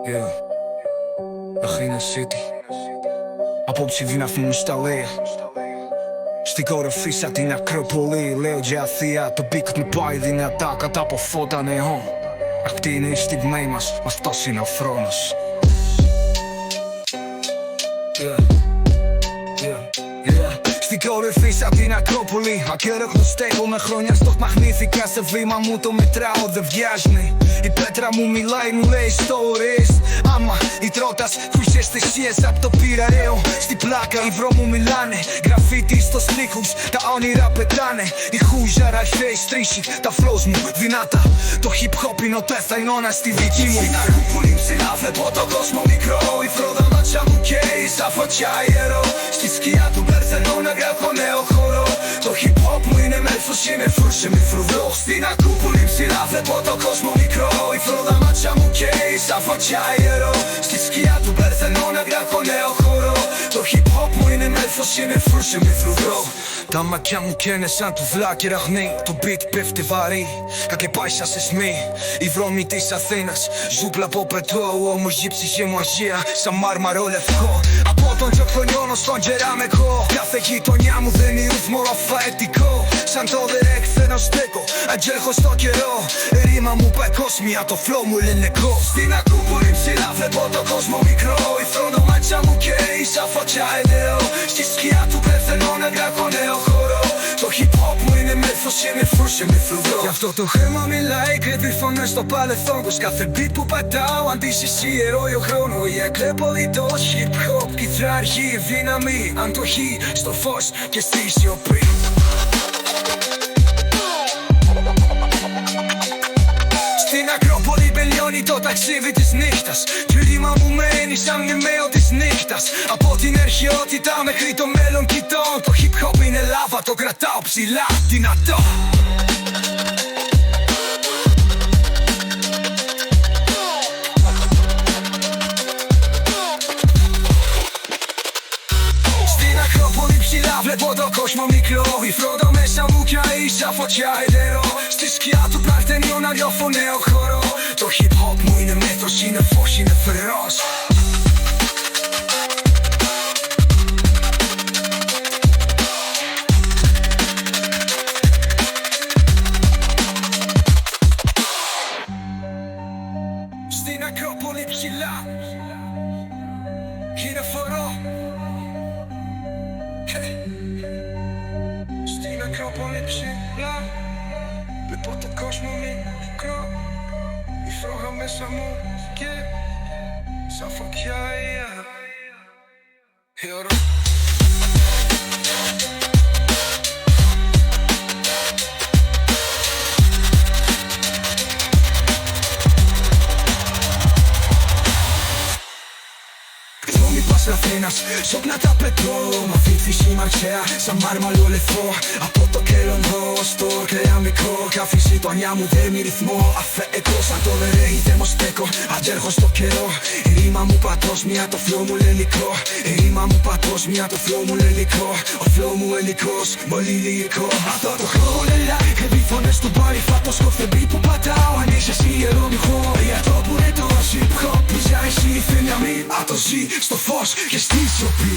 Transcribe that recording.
Yeah, Athena City. Απόψη δυναθούν στα λέει. Στην κορυφή σαν την Ακρόπολη. Λέω για Αθία, το beat μου πάει δυνατά κατά από φώτα νεών. Αυτή είναι η στιγμή μας, αυτός είναι ο θρόνος. Στην κορυφή σαν την Ακρόπολη. Ακέραιχνο στέκομαι χρόνια στο μαγνήθηκα. Σε βήμα μου το μετράω δεν βιάζει. Η πέτρα μου μιλάει, μου λέει stories. Άμα η τρότας χουσιές θυσίες απ' το πειραραίο. Στην πλάκα οι βρω μου μιλάνε. Γραφίτι στους τοίχους, τα όνειρα πετάνε. Η χούζαρα αρχαίοι στρίχοι, τα flows μου δυνατά. Το hip hop είναι ο τεθαϊνώνα στη δική μου. Στην Ακρόπολη ψηλά βλέπω τον κόσμο μικρό. Η φρόντα μάτια μου καίει σαν φωτιά ιερό. Στη σκιά του Παρθενώνα γράφω νέο χώρο. Το hip hop μου είναι μέλφος, είναι φρούσε μη φρουδρό. Στην Ακρόπολη ψηλά βλέπω τον κόσμο μικρό. Η φρόντα μάτια μου καίει σαν φωτιά ιερό. Στη σκιά του Παρθενώνα γράφω νέο χώρο. Το hip hop μου είναι μέλφος, είναι φρούσε μη φρουδρό. Τα μάτια μου καίνε σαν τουβλά και ραγνή. Το beat πέφτει βαρύ, και πάει σαν σεισμή. Οι δρόμοι της Αθήνας, ζούπλα από πετρό. Όμως η ψυχή μου αγία, σαν μάρμαρο λευκό. Από τον Τζοχρονιόνο στον Κεραμικό. Κάθε γειτονιά μου δεν είναι ρυθμό αλφαετικό. Σαν το δερέκθενο στέκω, αντζέχω στο καιρό. Ρήμα μου παγκόσμια, το flow μου ελληνικό. Στην Ακρόπολη ψηλά βλέπω τον κόσμο μικρό. Η φρόντα μάτια μου καίει σαν φωτιά ελαιό. Στη σκιά του Παρθενώνα γράφω νέο χώρο. Το hip hop μου είναι μέλφος, είναι φρούσε μη φρουδρό. Γι' αυτό το χρήμα μιλάει, κρύβει φωνές στο παρελθόν. Πως κάθε beat που πατάω αντίστοιχη ιερόει ο χρόνο. Η Ακρόπολη το hip hop, κιθαργή, δύναμη, αντοχή στο φως και στη σιωπή. Στην Ακρόπολη μπελιώνει το ταξίδι της νύχτας. Το ρήμα μου μένει σαν μνημαίο της νύχτας. Από την αρχαιότητα μέχρι το μέλλον κοιτώ. Το hip hop είναι λάβα, το κρατάω ψηλά, δυνατό. Στην Ακρόπολη ψηλά βλέπω τον κόσμο μικρό. Η φρόντα μέσα μου καεί σαν φωτιά ελαιό. Στη σκιά του Παρθενώνα νιώθω νέο χώρο. Το hip hop μου είναι μέθος, είναι φως, είναι φερός. Στην Ακρόπολη ψηλά είναι φορό. Στην Ακρόπολη ψηλά βλέπω τον κόσμο μικρό. Η φρόγα μέσα μου και σαν φωτιά ιερό. Αθήνας, σώπνα τα πετώ. Μ' αυτή τη σημαξιά, σαν μάρμαλο λευκό. Από το κελονδό στο κεραμικό. Κάθε γειτονιά μου δέμει ρυθμό. Αφαιτό σαν το δερέι δαιμοστέκω. Αντζέρχω στο καιρό. Η ρήμα μου παγκόσμια, το flow μου ελληνικό. Η ρήμα μου παγκόσμια, το flow μου ελληνικό. Ο flow μου ελληνικός, πολύ λυρικό. Αυτό το χρόνο λελάει, κρύβει φωνές του παρυφάτος. Κοφτεμπή που πατάω, αν είσαι εσύ ιερομηχό. Για το που είναι το hip hop, μιζιά εσύ η δύναμη. Ατοζή στο φως και στη σιωπή.